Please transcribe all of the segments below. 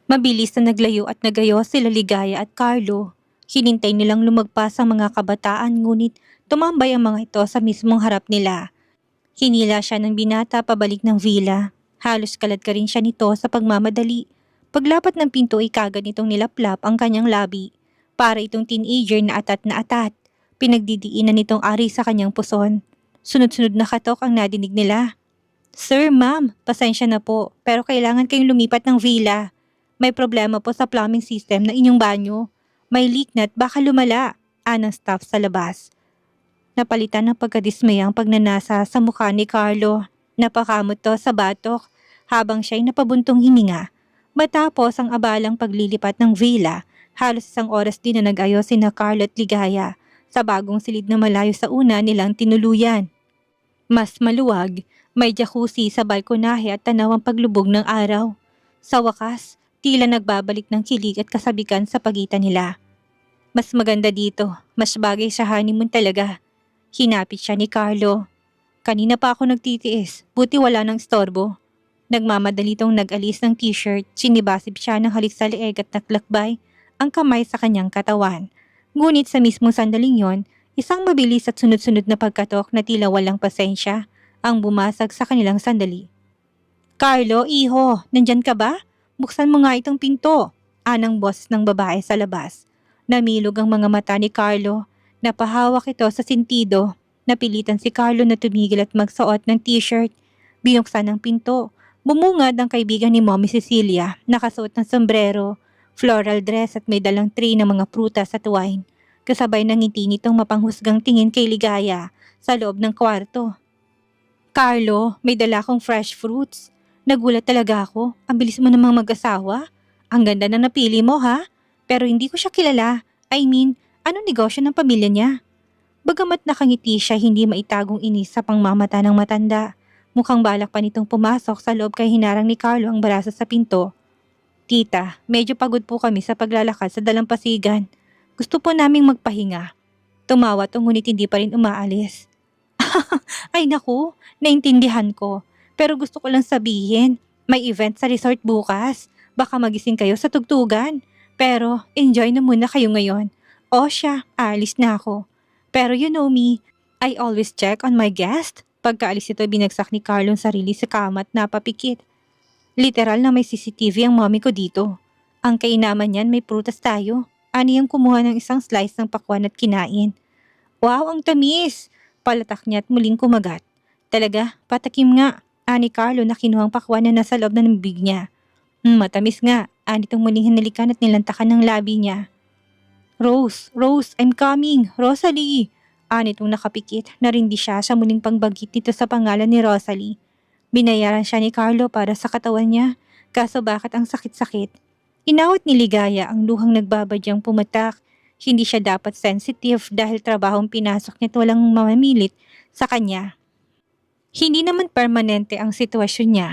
Mabilis na naglayo at nagayo sila Ligaya at Carlo. Hinintay nilang lumagpas ang mga kabataan ngunit tumambay ang mga ito sa mismong harap nila. Hinila siya ng binata pabalik ng villa. Halos kalad ka rin siya nito sa pagmamadali. Paglapat ng pinto ay kagad nitong nilaplap ang kanyang labi. Para itong teenager na atat na atat. Pinagdidiinan nitong ari sa kanyang puson. Sunod-sunod na katok ang nadinig nila. Sir, ma'am, pasensya na po pero kailangan kayong lumipat ng villa. May problema po sa plumbing system ng inyong banyo. May leak na at baka lumala, anang staff sa labas. Napalitan ng pagkadismaya ang pagnanasa sa mukha ni Carlo. Napakamot to sa batok habang siya'y napabuntong hininga. Matapos ang abalang paglilipat ng villa, halos isang oras din na nag-ayos sina Carlo at Ligaya sa bagong silid na malayo sa una nilang tinuluyan. Mas maluwag, may jacuzzi sa balkonahe at tanaw ang paglubog ng araw. Sa wakas, tila nagbabalik ng kilig at kasabikan sa pagitan nila. Mas maganda dito, mas bagay sa honeymoon talaga. Hinapit siya ni Carlo. Kanina pa ako nagtitiis, buti wala nang istorbo. Nagmamadalitong nag-alis ng t-shirt, sinibasib siya ng halik sa leeg at naglakbay ang kamay sa kanyang katawan. Ngunit sa mismong sandaling yon, isang mabilis at sunod-sunod na pagkatok na tila walang pasensya ang bumasag sa kanilang sandali. Carlo, iho, nandyan ka ba? Buksan mo nga itong pinto, anang boss ng babae sa labas. Namilog ang mga mata ni Carlo. Napahawak ito sa sentido. Napilitan si Carlo na tumigil at magsuot ng t-shirt. Binuksan ang pinto. Bumungad ang kaibigan ni Mommy Cecilia, nakasuot ng sombrero, floral dress at may dalang tray ng mga prutas at wine. Kasabay ng ngiti nitong mapanghusgang tingin kay Ligaya sa loob ng kwarto. Carlo, may dala akong fresh fruits. Nagulat talaga ako. Ang bilis mo namang mag-asawa. Ang ganda na napili mo ha? Pero hindi ko siya kilala. I mean, anong negosyo ng pamilya niya? Bagamat nakangiti siya, hindi maitagong inis sa pangmamata ng matanda. Mukhang balak pa nitong pumasok sa loob kay hinarang ni Carlo ang baraso sa pinto. Tita, medyo pagod po kami sa paglalakad sa dalampasigan. Gusto po naming magpahinga. Tumawat ngunit hindi pa rin umaalis. Ay naku, naintindihan ko. Pero gusto ko lang sabihin, may event sa resort bukas. Baka magising kayo sa tugtugan. Pero enjoy na muna kayo ngayon. O siya, alis na ako. Pero you know me, I always check on my guest. Pagkaalis ito, binagsak ni Carlo ang sarili sa kama at napapikit. Literal na may CCTV ang mommy ko dito. Ang kainaman niyan may prutas tayo. Ani ang kumuha ng isang slice ng pakwan at kinain. Wow, ang tamis! Palatak niya at muling kumagat. Talaga, patakim nga. Ani Carlo na kinuhang pakwan na nasa loob ng bibig niya. Matamis nga. Ani itong muling hinalikan at nilantakan ng labi niya. Rose, Rose, I'm coming. Rosalie. Ani itong nakapikit. Narindi siya sa muling pangbagit nito sa pangalan ni Rosalie. Binayaran siya ni Carlo para sa katawan niya. Kaso bakit ang sakit-sakit? Inawat ni Ligaya ang luhang nagbabadyang pumatak. Hindi siya dapat sensitive dahil trabahong pinasok niya at walang mamamilit sa kanya. Hindi naman permanente ang sitwasyon niya.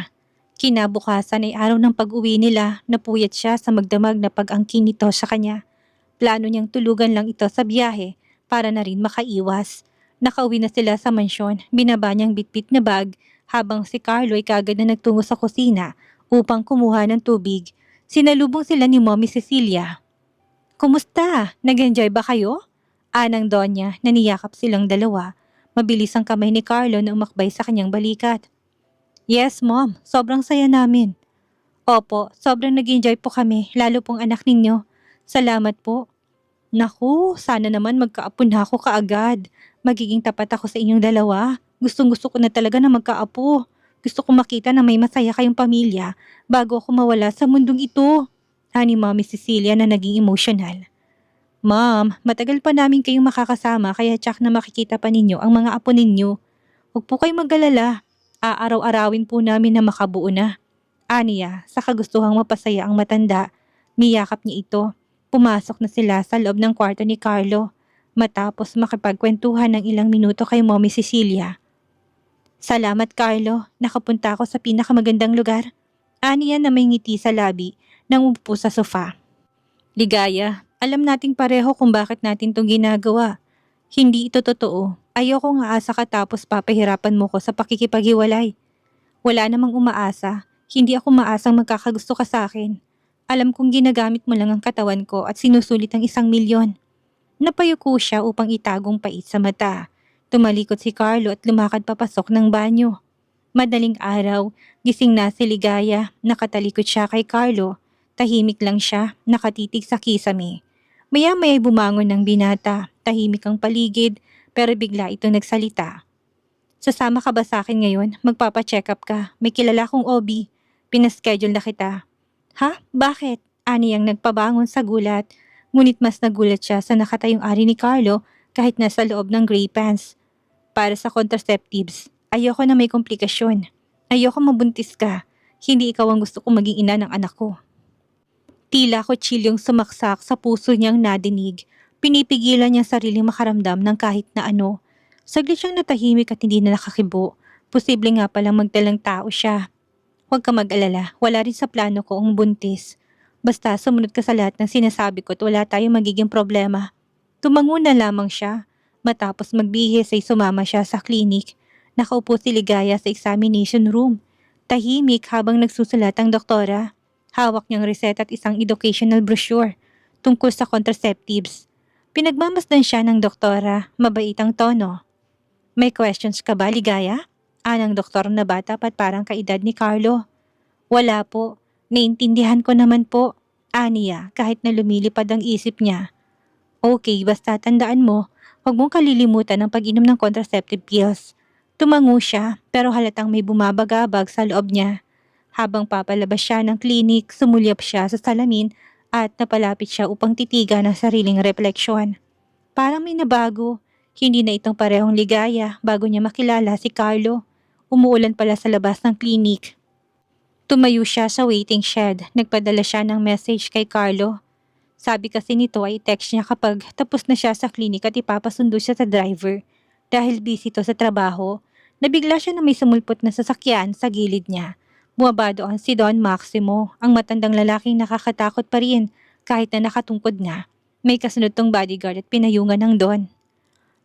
Kinabukasan ay araw ng pag-uwi nila, napuyat siya sa magdamag na pag-angkin nito sa kanya. Plano niyang tulugan lang ito sa biyahe para na rin makaiwas. Nakauwi na sila sa mansyon, binaba niyang bitbit na bag habang si Carlo ay kagad na nagtungo sa kusina upang kumuha ng tubig. Sinalubong sila ni Mommy Cecilia. Kumusta? Nag-enjoy ba kayo? Anang Donya na niyakap silang dalawa. Mabilis ang kamay ni Carlo na umakbay sa kanyang balikat. Yes, Mom. Sobrang saya namin. Opo, sobrang nag-enjoy po kami, lalo pong anak ninyo. Salamat po. Naku, sana naman magkaapo na ako kaagad. Magiging tapat ako sa inyong dalawa. Gustong-gusto ko na talaga na magkaapo. Gusto ko makita na may masaya kayong pamilya bago ako mawala sa mundong ito. Ani Mommy Cecilia na naging emotional. Ma'am, matagal pa namin kayong makakasama kaya tsak na makikita pa ninyo ang mga apo ninyo. Huwag po kayong mag-alala. Aaraw-arawin po namin na makabuo na. Aniya, sa kagustuhang mapasaya ang matanda, miyakap niya ito. Pumasok na sila sa loob ng kwarto ni Carlo matapos makipagkwentuhan ng ilang minuto kay Mommy Cecilia. Salamat Carlo, nakapunta ako sa pinakamagandang lugar. Aniya na may ngiti sa labi nang umupo sa sofa. Ligaya, alam nating pareho kung bakit natin itong ginagawa. Hindi ito totoo. Ayoko nga asa ka tapos papahirapan mo ko sa pakikipaghiwalay. Wala namang umaasa. Hindi ako maasang magkakagusto ka sa akin. Alam kong ginagamit mo lang ang katawan ko at sinusulit ang 1,000,000. Napayuko siya upang itagong pait sa mata. Tumalikod si Carlo at lumakad papasok ng banyo. Madaling araw, gising na si Ligaya, nakatalikod siya kay Carlo. Tahimik lang siya, nakatitig sa kisame. Maya-maya'y bumangon ng binata, tahimik ang paligid, pero bigla ito nagsalita. Sasama ka ba sa akin ngayon? Magpapacheck up ka. May kilala kong OB. Pinaschedule na kita. Ha? Bakit? Aniyang nagpabangon sa gulat. Ngunit mas nagulat siya sa nakatayong ari ni Carlo kahit nasa loob ng gray pants. Para sa contraceptives. Ayoko na may komplikasyon. Ayoko mabuntis ka. Hindi ikaw ang gusto kong maging ina ng anak ko. Tila kutsilyong sumaksak sa puso niyang nadinig. Pinipigilan niya sariling makaramdam ng kahit na ano. Saglit siyang natahimik at hindi na nakakibo. Posible nga palang magdalang tao siya. Huwag ka mag-alala, wala rin sa plano ko ang buntis. Basta sumunod ka sa lahat ng sinasabi ko at wala tayong magiging problema. Tumango na lamang siya. Matapos magbihis ay sumama siya sa klinik. Nakaupo si Ligaya sa examination room. Tahimik habang nagsusulat ang doktora. Hawak niyang reseta at isang educational brochure tungkol sa contraceptives. Pinagmamasdan siya ng doktora, mabait ang tono. May questions ka ba, Ligaya? Anang doktor na bata pat parang kaedad ni Carlo. Wala po. Naintindihan ko naman po. Aniya, kahit na lumilipad ang isip niya. Okay, basta tandaan mo, huwag mong kalilimutan ang pag-inom ng contraceptive pills. Tumango siya, pero halatang may bumabagabag sa loob niya. Habang papalabas siya ng klinik, sumulyap siya sa salamin at napalapit siya upang titigan ang sariling refleksyon. Parang may nabago. Hindi na itong parehong Ligaya bago niya makilala si Carlo. Umuulan pala sa labas ng klinik. Tumayo siya sa waiting shed. Nagpadala siya ng message kay Carlo. Sabi kasi nito ay text niya kapag tapos na siya sa klinik at ipapasundo siya sa driver. Dahil busy to sa trabaho, nabigla siya na may sumulpot na sasakyan sa gilid niya. Bumaba doon si Don Maximo, ang matandang lalaking nakakatakot pa rin kahit na nakatungkod na. May kasunod tong bodyguard at pinayungan ng Don.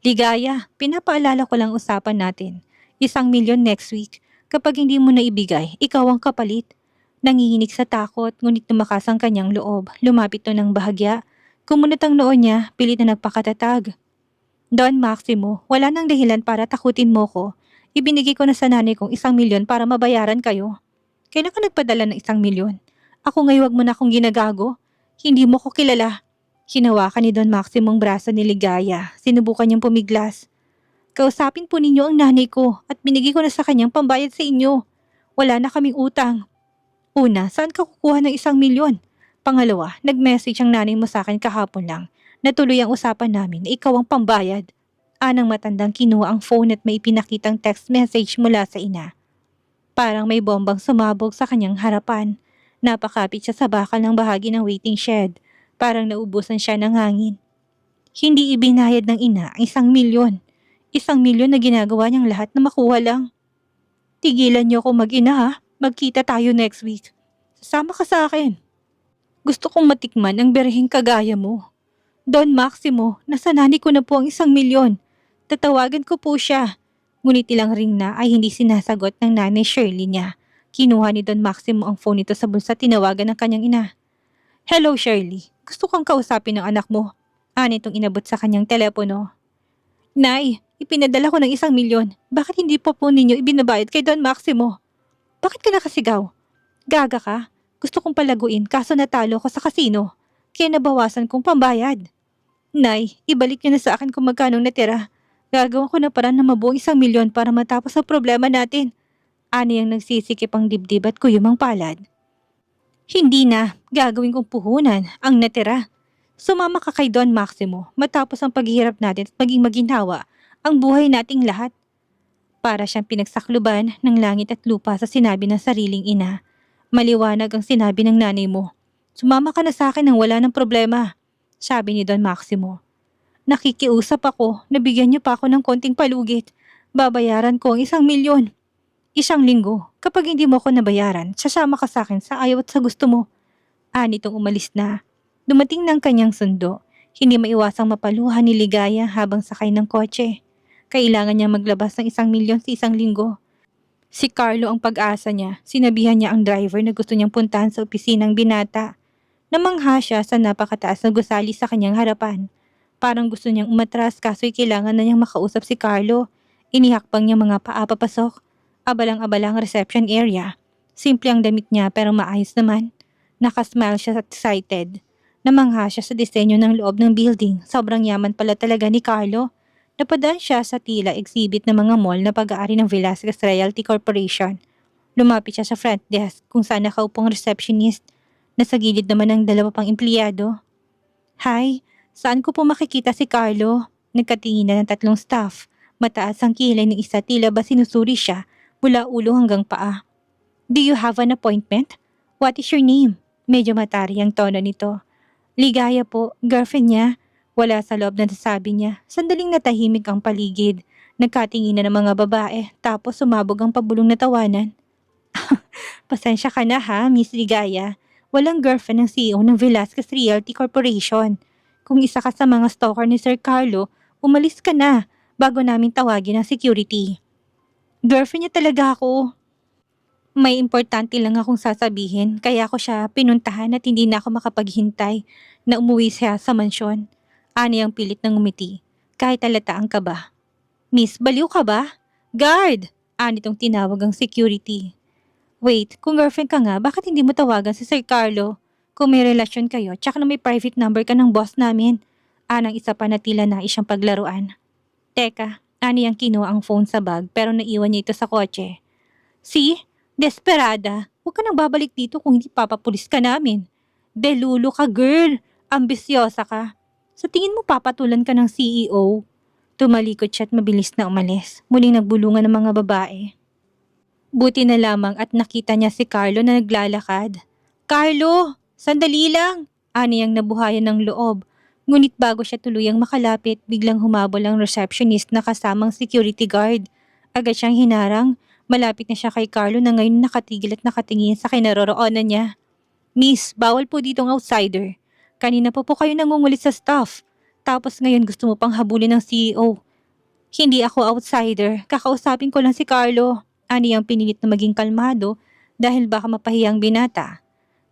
Ligaya, pinapaalala ko lang usapan natin. 1,000,000 next week. Kapag hindi mo na ibigay, ikaw ang kapalit. Nanginginig sa takot, ngunit tumakas ang kanyang loob. Lumapit to ng bahagya. Kumunot ang noo niya, pilit na nagpakatatag. Don Maximo, wala nang dahilan para takutin mo ko. Ibinigay ko na sa nanay kong 1,000,000 para mabayaran kayo. Kailan ka nagpadala ng 1,000,000? Ako ngayon wag mo na akong ginagago. Hindi mo ko kilala. Hinawakan ni Don Maximo ang braso ni Ligaya. Sinubukan niyang pumiglas. Kausapin po ninyo ang nanay ko at binigay ko na sa kanyang pambayad sa inyo. Wala na kaming utang. Una, saan ka kukuha ng 1,000,000? Pangalawa, nag-message ang nanay mo sa akin kahapon lang. Natuloy ang usapan namin na ikaw ang pambayad. Anang matandang kinuha ang phone at may pinakitang text message mula sa ina. Parang may bombang sumabog sa kanyang harapan. Napakapit siya sa bakal ng bahagi ng waiting shed. Parang naubusan siya ng hangin. Hindi ibinayad ng ina ang 1,000,000. 1,000,000 na ginagawa niyang lahat na makuha lang. Tigilan niyo ako mag-ina ha. Magkita tayo next week. Sasama ka sa akin. Gusto kong matikman ang berheng kagaya mo. Don Maximo, nasa nanay ko na po ang 1,000,000. Tatawagan ko po siya. Ngunit ilang ring na ay hindi sinasagot ng nanay Shirley niya. Kinuha ni Don Maximo ang phone nito sa bulsa at tinawagan ng kanyang ina. Hello Shirley, gusto kang kausapin ng anak mo. Anitong inabot sa kanyang telepono. Nay, ipinadala ko ng 1,000,000. Bakit hindi po ninyo ibinabayad kay Don Maximo? Bakit ka nakasigaw? Gaga ka? Gusto kong palaguin kaso natalo ko sa kasino. Kaya nabawasan kong pambayad. Nay, ibalik niyo na sa akin kung magkano natira. Gagawa ko na paraan na mabuong 1,000,000 para matapos ang problema natin. Ani ang nagsisikip ang dibdib at kuyumang palad. Hindi na, gagawin kong puhunan ang natira. Sumama ka kay Don Maximo matapos ang paghihirap natin at maging maginhawa ang buhay nating lahat. Para siyang pinagsakluban ng langit at lupa sa sinabi ng sariling ina. Maliwanag ang sinabi ng nanay mo. Sumama ka na sa akin nang wala ng problema, sabi ni Don Maximo. Nakikiusap ako, nabigyan niyo pa ako ng konting palugit. Babayaran ko ang 1,000,000. 1 linggo, kapag hindi mo ako nabayaran, sasama ka sa akin sa ayaw at sa gusto mo. Anitong umalis na. Dumating ng kanyang sundo. Hindi maiwasang mapaluhan ni Ligaya habang sakay ng kotse. Kailangan niya maglabas ng 1,000,000 sa 1 linggo. Si Carlo ang pag-asa niya. Sinabihan niya ang driver na gusto niyang puntahan sa opisinang binata. Namangha siya sa napakataas na gusali sa kanyang harapan. Parang gusto niyang umatras kaso'y kailangan na niyang makausap si Carlo. Inihakbang niya mga paa papasok. Abalang-abala ang reception area. Simple ang damit niya pero maayos naman. Nakasmile siya at excited. Namangha siya sa disenyo ng loob ng building. Sobrang yaman pala talaga ni Carlo. Napadaan siya sa tila exhibit ng mga mall na pag-aari ng Velasquez Realty Corporation. Lumapit siya sa front desk kung saan nakaupong receptionist. Nasa gilid naman ang dalawa pang empleyado. Hi, saan ko po makikita si Carlo? Nagkatinginan ng tatlong staff. Mataas ang kilay ng isa, tila ba sinusuri siya mula ulo hanggang paa. Do you have an appointment? What is your name? Medyo matari ang tono nito. Ligaya po, girlfriend niya. Wala sa loob na nasabi niya. Sandaling natahimik ang paligid. Nagkatinginan ng mga babae, tapos sumabog ang pabulong na tawanan. Pasensya ka na ha, Miss Ligaya. Walang girlfriend ng CEO ng Velasquez Realty Corporation. Kung isa ka sa mga stalker ni Sir Carlo, umalis ka na bago namin tawagin ang security. Girlfriend niya talaga ako. May importante lang akong sasabihin kaya ako siya pinuntahan at hindi na ako makapaghintay na umuwi siya sa mansyon. Ani ang pilit ng ngumiti kahit halata ang kaba. Miss, baliw ka ba? Guard! Ani tong tinawag ang security. Wait, kung girlfriend ka nga, bakit hindi mo tawagan si Sir Carlo? Kung may relasyon kayo, tsaka na may private number ka ng boss namin. Anang isa pa na tila nais siyang paglaruan. Teka, ani ang kinuha ang phone sa bag pero naiwan niya ito sa kotse. See? Desperada. Huwag ka nang babalik dito kung hindi papapulis ka namin. Delulu ka girl. Ambisyosa ka. Sa tingin mo papatulan ka ng CEO? Tumalikod siya at mabilis na umalis. Muling nagbulungan ng mga babae. Buti na lamang at nakita niya si Carlo na naglalakad. Carlo! Sandali lang! Ani ang nabuhayan ng loob. Ngunit bago siya tuluyang makalapit, biglang humabol ang receptionist na kasamang security guard. Agad siyang hinarang. Malapit na siya kay Carlo na ngayon nakatigil at nakatingin sa kinaroroonan niya. Miss, bawal po ditong outsider. Kanina po kayo nangungulit sa staff. Tapos ngayon gusto mo pang habulin ng CEO. Hindi ako outsider. Kakausapin ko lang si Carlo. Ani ang pinilit na maging kalmado dahil baka mapahiyang binata.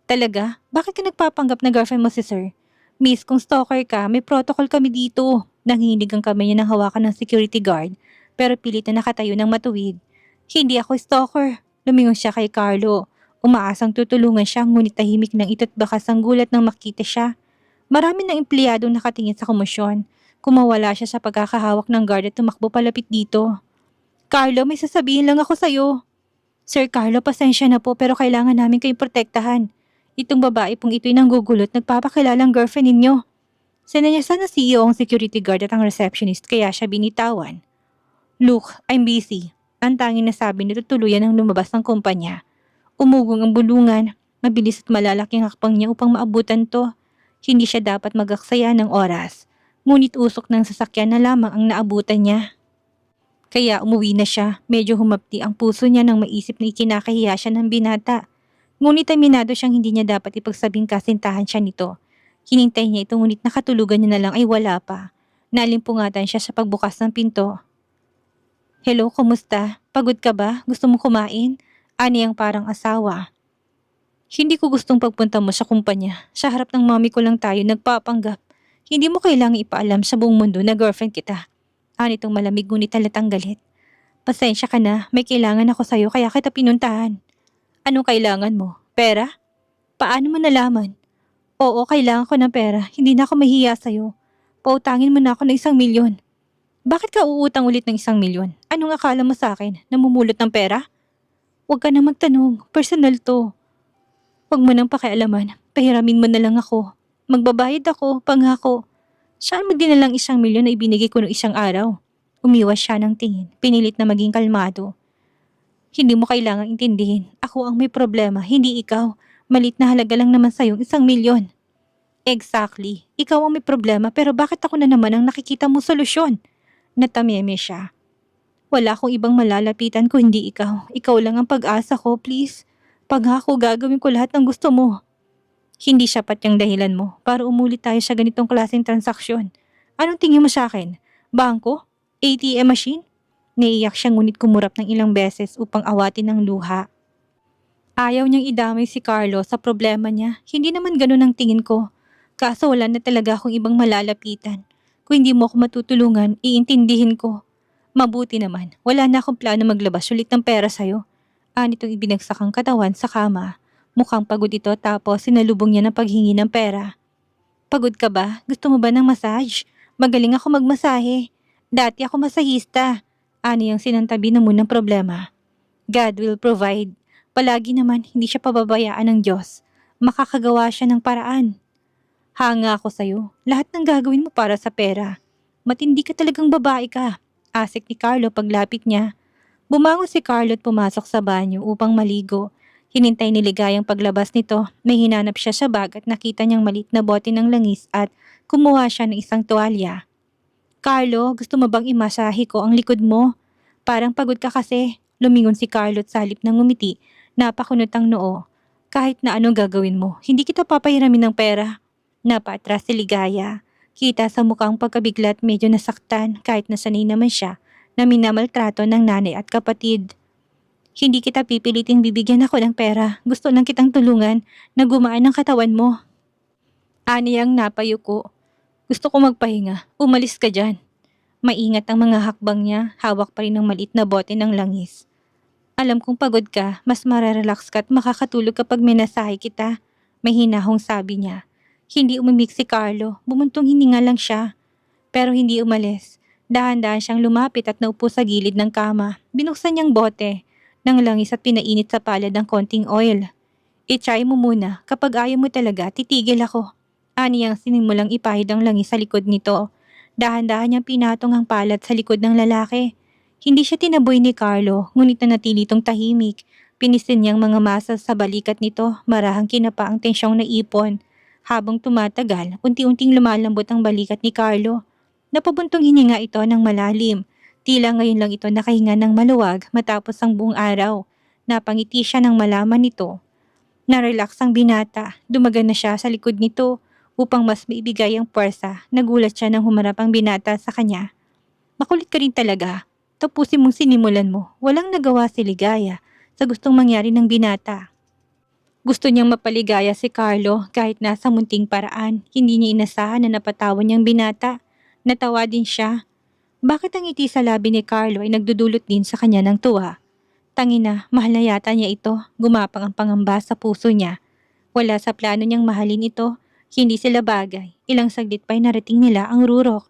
Talaga? Bakit ka nagpapanggap na girlfriend mo si Sir? Miss, kung stalker ka, may protocol kami dito. Nanginginig ang kamay niya ng hawakan ng security guard pero pilit na nakatayo ng matuwid. Hindi ako stalker. Lumingon siya kay Carlo. Umaasang tutulungan siya ngunit tahimik ng ito't bakas ang gulat nang makita siya. Marami ng empleyadong nakatingin sa komosyon. Kumawala siya sa pagkakahawak ng guard at tumakbo palapit dito. Carlo, may sasabihin lang ako sa'yo. Sir Carlo, pasensya na po pero kailangan namin kayong protektahan. Itong babae pong ito'y nanggugulot, nagpapakilalang girlfriend ninyo. Sinanyasan na CEO ang security guard at ang receptionist kaya siya binitawan. Look, I'm busy. Ang tanging nasabi nito tuluyan ang lumabas ng kumpanya. Umugong ang bulungan, mabilis at malalaking hakbang niya upang maabutan to. Hindi siya dapat magaksaya ng oras. Ngunit usok ng sasakyan na lamang ang naabutan niya. Kaya umuwi na siya, medyo humapdi ang puso niya nang maisip na ikinakahiya siya ng binata. Ngunit aminado siyang hindi niya dapat ipagsabing kasintahan siya nito. Hinintay niya ito ngunit nakatulugan niya na lang ay wala pa. Nalimpungatan siya sa pagbukas ng pinto. Hello, kumusta? Pagod ka ba? Gusto mo kumain? Ani ang parang asawa. Hindi ko gustong pagpunta mo sa kumpanya. Sa harap ng mami ko lang tayo nagpapanggap. Hindi mo kailangang ipaalam sa buong mundo na girlfriend kita. Ani itong malamig ngunit halatang galit. Pasensya ka na, may kailangan ako sa'yo kaya kita pinuntahan. Anong kailangan mo? Pera? Paano mo nalaman? Oo, kailangan ko ng pera. Hindi na ako mahiya sa'yo. Pautangin mo na ako ng 1,000,000. Bakit ka uutang ulit ng 1,000,000? Anong akala mo sa akin? Namumulot ng pera? Huwag ka na magtanong. Personal to. Huwag mo nang pakialaman. Pahiramin mo na lang ako. Magbabayad ako, pangako. Saan mo dinalang 1,000,000 na ibinigay ko noong isang araw? Umiwas siya ng tingin. Pinilit na maging kalmado. Hindi mo kailangang intindihin. Ako ang may problema, hindi ikaw. Malit na halaga lang naman sa'yo 1,000,000. Exactly. Ikaw ang may problema pero bakit ako na naman ang nakikita mo solusyon? Natameme siya. Wala akong ibang malalapitan kung hindi ikaw. Ikaw lang ang pag-asa ko, please. Pangako gagawin ko lahat ng gusto mo. Hindi sapat yung dahilan mo para umulit tayo sa ganitong klaseng transaksyon. Anong tingin mo sa akin? Bangko? ATM machine? Naiyak siya ngunit kumurap ng ilang beses upang awatin ng luha. Ayaw niyang idamay si Carlo sa problema niya. Hindi naman ganun ang tingin ko. Kaso wala na talaga akong ibang malalapitan. Kung hindi mo ako matutulungan, iintindihin ko. Mabuti naman, wala na akong plano maglabas ulit ng pera sa'yo. Nitong ibinagsak ang katawan sa kama. Mukhang pagod ito tapos sinalubong niya ng paghingi ng pera. Pagod ka ba? Gusto mo ba ng massage? Magaling ako magmasahe. Dati ako masahista. Ani ang sinantabi na munang problema. God will provide. Palagi naman hindi siya pababayaan ng Diyos. Makakagawa siya ng paraan. Hanga ako sa'yo. Lahat ng gagawin mo para sa pera. Matindi ka talagang babae ka. Asik ni Carlo paglapit niya. Bumangon si Carlo at pumasok sa banyo upang maligo. Hinintay ni Ligayang paglabas nito. May hinanap siya sa bag at nakita niyang maliit na bote ng langis at kumuha siya ng isang tuwalya. Carlo, gusto mo bang imasahe ko ang likod mo? Parang pagod ka kasi. Lumingon si Carlo at sa halip ng ngumiti. Napakunot ang noo. Kahit na anong gagawin mo, hindi kita papahiramin ng pera. Napaatras si Ligaya. Kita sa mukhang pagkabigla at medyo nasaktan kahit nasanay naman siya na minamaltrato ng nanay at kapatid. Hindi kita pipiliting bibigyan ako ng pera. Gusto lang kitang tulungan na gumaan ang katawan mo. Aniyang napayuko. Gusto ko magpahinga. Umalis ka dyan. Maingat ang mga hakbang niya. Hawak pa rin ng maliit na bote ng langis. Alam kong pagod ka. Mas mararelax ka at makakatulog kapag minasahe kita. May hinahong sabi niya. Hindi umimik si Carlo. Bumuntong hininga lang siya. Pero hindi umalis. Dahan-dahan siyang lumapit at naupo sa gilid ng kama. Binuksan niyang bote ng langis at pinainit sa palad ng konting oil. I-try mo muna. Kapag ayaw mo talaga, titigil ako. Aniyang sinimulang ipahid ang langis sa likod nito. Dahan-dahan niyang pinatong ang palad sa likod ng lalaki. Hindi siya tinaboy ni Carlo, ngunit nanatili itong tahimik. Pinisin niyang mga masa sa balikat nito, marahang kinapa ang tensyong naipon. Habang tumatagal, unti-unting lumalambot ang balikat ni Carlo. Napabuntong hininga ito ng malalim. Tila ngayon lang ito nakahinga ng maluwag matapos ang buong araw. Napangiti siya nang malaman nito. Na-relax ang binata, dumagan na siya sa likod nito upang mas maibigay ang puwersa. Nagulat siya nang humarap ang binata sa kanya. Makulit ka rin talaga. Tapusin mong sinimulan mo. Walang nagawa si Ligaya sa gustong mangyari ng binata. Gusto niyang mapaligaya si Carlo kahit nasa munting paraan. Hindi niya inasahan na napatawan niyang binata. Natawa din siya. Bakit ang ngiti sa labi ni Carlo ay nagdudulot din sa kanya ng tuwa? Tangina, mahal na yata niya ito. Gumapang ang pangamba sa puso niya. Wala sa plano niyang mahalin ito. Hindi sila bagay. Ilang saglit pa'y narating nila ang rurok.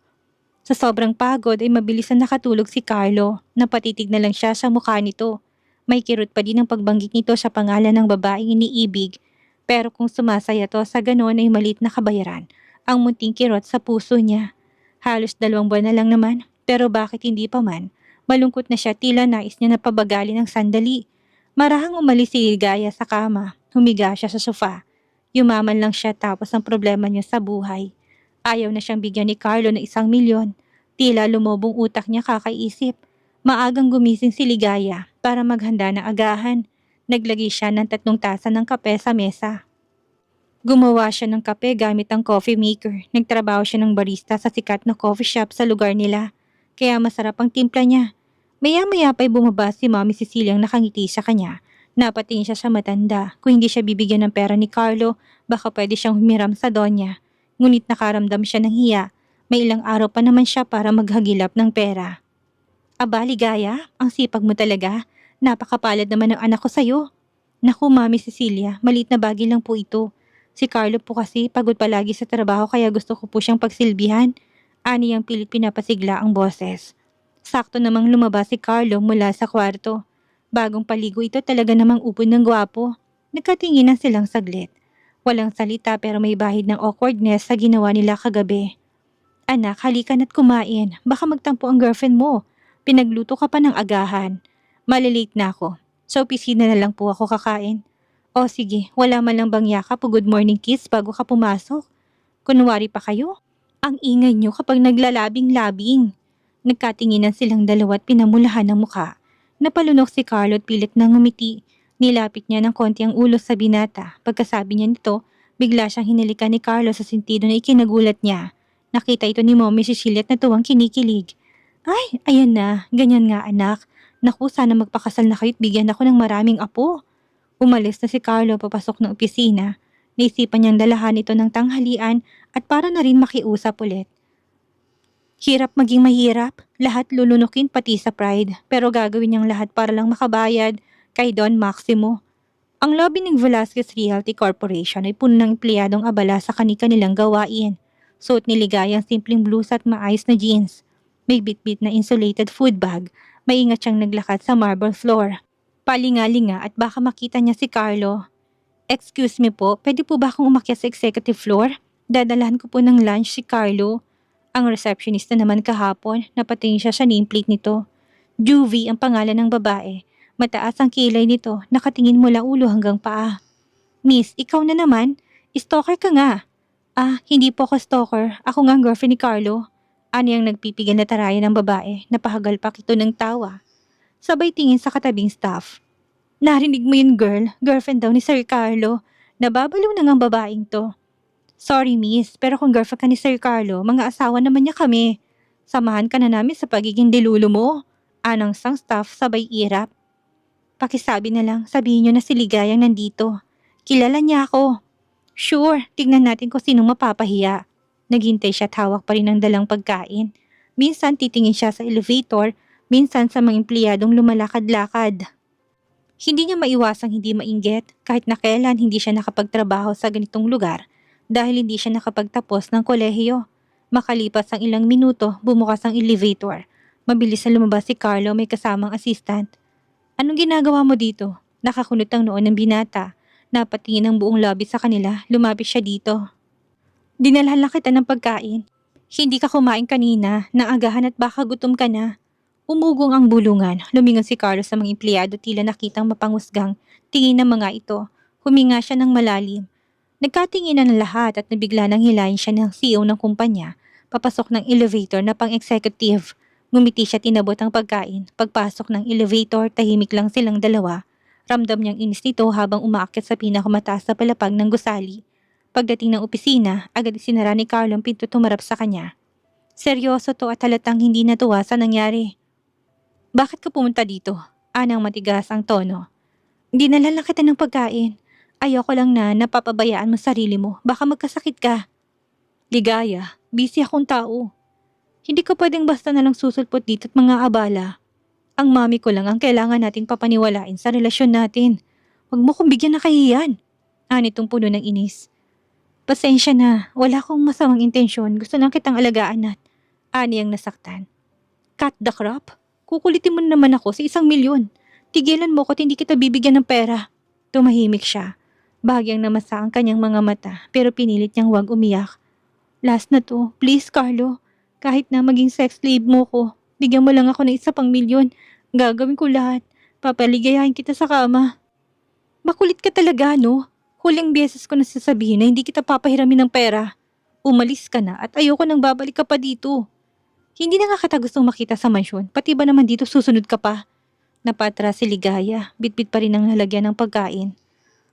Sa sobrang pagod ay mabilis na nakatulog si Carlo. Napatitig na lang siya sa mukha nito. May kirot pa din ang pagbanggit nito sa pangalan ng babaeng iniibig. Pero kung sumasaya to sa ganon ay malit na kabayaran ang munting kirot sa puso niya. Halos 2 buwan na lang naman. Pero bakit hindi pa man? Malungkot na siya, tila nais niya na pabagali ng sandali. Marahang umalis si Ligaya sa kama. Humiga siya sa sofa. Yumaman lang siya tapos ang problema niya sa buhay. Ayaw na siyang bigyan ni Carlo ng 1,000,000. Tila lumobong utak niya kakaisip. Maagang gumising si Ligaya para maghanda ng agahan. Naglagay siya ng 3 tasa ng kape sa mesa. Gumawa siya ng kape gamit ang coffee maker. Nagtrabaho siya ng barista sa sikat na coffee shop sa lugar nila. Kaya masarap ang timpla niya. Maya-maya pa'y bumaba si Mami Ceciliang nakangiti sa kanya. Napatingin siya sa matanda. Kung hindi siya bibigyan ng pera ni Carlo, baka pwede siyang humiram sa donya. Ngunit nakaramdam siya ng hiya. May ilang araw pa naman siya para maghagilap ng pera. Aba, Ligaya, ang sipag mo talaga. Napakapalad naman ng anak ko sa'yo. Naku, Mami Cecilia, maliit na bagay lang po ito. Si Carlo po kasi pagod palagi sa trabaho kaya gusto ko po siyang pagsilbihan. Ani ang pilit pinapasigla ang boses. Sakto namang lumabas si Carlo mula sa kwarto. Bagong paligo ito talaga namang upod ng gwapo. Nagkatinginan silang saglit. Walang salita pero may bahid ng awkwardness sa ginawa nila kagabi. Anak, halika na't kumain. Baka magtampo ang girlfriend mo. Pinagluto ka pa ng agahan. Malilate na ako. Sa opisina na lang po ako kakain. O sige, wala man lang bang yakap o good morning kiss bago ka pumasok? Kunwari pa kayo? Ang ingay niyo kapag naglalabing-labing. Nagkatinginan silang dalawa at pinamulahan ng mukha. Napalunok si Carlo at pilit na ngumiti. Nilapit niya ng konti ang ulo sa binata. Pagkasabi niya nito, bigla siyang hinalikan ni Carlo sa sentido na ikinagulat niya. Nakita ito ni Mommy Cecilia at natuwang kinikilig. Ay, ayan na. Ganyan nga anak. Naku, sana magpakasal na kayo at bigyan ako ng maraming apo. Umalis na si Carlo papasok ng opisina. Naisipan niyang dalahan ito ng tanghalian at para na rin makiusap ulit. Hirap maging mahirap, lahat lulunukin pati sa pride, pero gagawin niyang lahat para lang makabayad kay Don Maximo. Ang lobby ng Velasquez Realty Corporation ay puno ng empleyadong abala sa kani-kanilang gawain. Suot ni Ligaya ang simpleng blusa at maayos na jeans. May bitbit na insulated food bag, maingat siyang naglakad sa marble floor. Palingalinga at baka makita niya si Carlo. "Excuse me po, pwede po ba akong umakyat sa executive floor? Dadalhan ko po ng lunch si Carlo." Ang receptionist na naman kahapon, napatingin siya sa nameplate nito. Juvie ang pangalan ng babae. Mataas ang kilay nito, nakatingin mula ulo hanggang paa. "Miss, ikaw na naman? Stalker ka nga." "Ah, hindi po ako stalker. Ako nga ang girlfriend ni Carlo." Ano yung nagpipigil na tarayan ng babae, napahagalpak ito ng tawa. Sabay tingin sa katabing staff. "Narinig mo yun, girl? Girlfriend daw ni Sir Carlo. Nababaliw na ngang babaeng to." "Sorry miss, pero kung girlfriend ka ni Sir Carlo, mga asawa naman niya kami. Samahan ka na namin sa pagiging dilulo mo." Anang sang staff sabay irap. "Pakisabi na lang, sabihin niyo na si Ligayang nandito. Kilala niya ako." "Sure, tignan natin kung sinong mapapahiya." Naghintay siya at hawak pa rin ang dalang pagkain. Minsan titingin siya sa elevator, minsan sa mga empleyadong lumalakad-lakad. Hindi niya maiwasang hindi mainggit kahit na kailan hindi siya nakapagtrabaho sa ganitong lugar dahil hindi siya nakapagtapos ng kolehiyo. Makalipas ang ilang minuto, bumukas ang elevator. Mabilis na lumabas si Carlo, may kasamang assistant. "Anong ginagawa mo dito?" Nakakunot ang noon ng binata. Napatingin ang buong lobby sa kanila, lumapit siya dito. "Dinalhan lang kita ng pagkain. Hindi ka kumain kanina, naagahan at baka gutom ka na." Umugong ang bulungan. Lumingon si Carlos sa mga empleyado, tila nakitang mapangusgang tingin ng mga ito. Huminga siya ng malalim. Nagkatinginan ng lahat at nabigla nang hilahin siya ng CEO ng kumpanya. Papasok ng elevator na pang-executive. Ngumiti siya, tinabot ang pagkain. Pagpasok ng elevator, tahimik lang silang dalawa. Ramdam niyang inis nito habang umaakyat sa pinakamataas na palapag ng gusali. Pagdating ng opisina, agad isinara ni Carlo ang pinto, tumarap sa kanya. Seryoso to at halatang hindi natuwa sa nangyari. "Bakit ka pumunta dito?" Anang matigas ang tono. "Dinala lang kita ng pagkain. Ayoko lang na napapabayaan mo sarili mo. Baka magkasakit ka." "Ligaya, busy akong tao. Hindi ka pwedeng basta nalang susulpot dito at mga abala. Ang mami ko lang ang kailangan nating papaniwalain sa relasyon natin. Huwag mo kong bigyan ng kahihiyan." Anitong puno ng inis. "Pasensya na, wala akong masamang intensyon. Gusto lang kitang alagaan at..." Ani ang nasaktan. "Cut the crap? Kukulitin mo na naman ako sa 1,000,000. Tigilan mo ko at hindi kita bibigyan ng pera." Tumahimik siya. Bahagyang namasa ang kanyang mga mata pero pinilit niyang huwag umiyak. "Last na to. Please, Carlo. Kahit na maging sex slave mo ko, bigyan mo lang ako ng 1,000,000. Gagawin ko lahat. Papaligayahin kita sa kama." "Makulit ka talaga, no? Huling beses ko na sasabihin na hindi kita papahiramin ng pera. Umalis ka na at ayoko nang babalik ka pa dito. Hindi na nga kita gustong makita sa mansyon, pati ba naman dito susunod ka pa?" Napatras si Ligaya, bitbit pa rin ang lalagyan ng pagkain.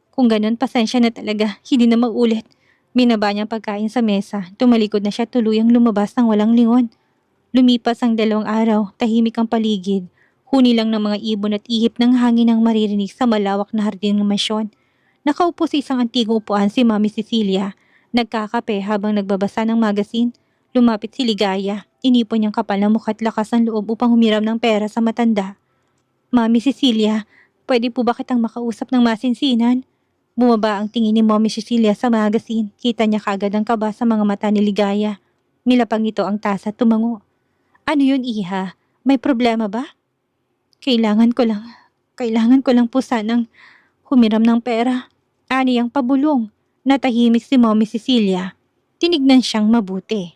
"Kung ganun, pasensya na talaga, hindi na maulit." Binaba niya ang pagkain sa mesa, tumalikod na siya, tuluyang lumabas ng walang lingon. Lumipas ang 2 araw, tahimik ang paligid. Huni lang ng mga ibon at ihip ng hangin ang maririnig sa malawak na hardin ng mansyon. Nakaupo sa isang antigong upuan si Mami Cecilia, nagkakape habang nagbabasa ng magazine. Lumapit si Ligaya, inipon niyang kapal na mukha at lakas ng loob upang humiram ng pera sa matanda. "Mami Cecilia, pwede po ba kitang makausap ng masinsinan?" Bumaba ang tingin ni Mommy Cecilia sa magazine. Kita niya kaagad ang kaba sa mga mata ni Ligaya. Nilapag nito ang tasa at tumango. "Ano yun, iha? May problema ba?" Kailangan ko lang po sanang humiram ng pera." Ani ang pabulong. Natahimik si Mommy Cecilia. Tinignan siyang mabuti.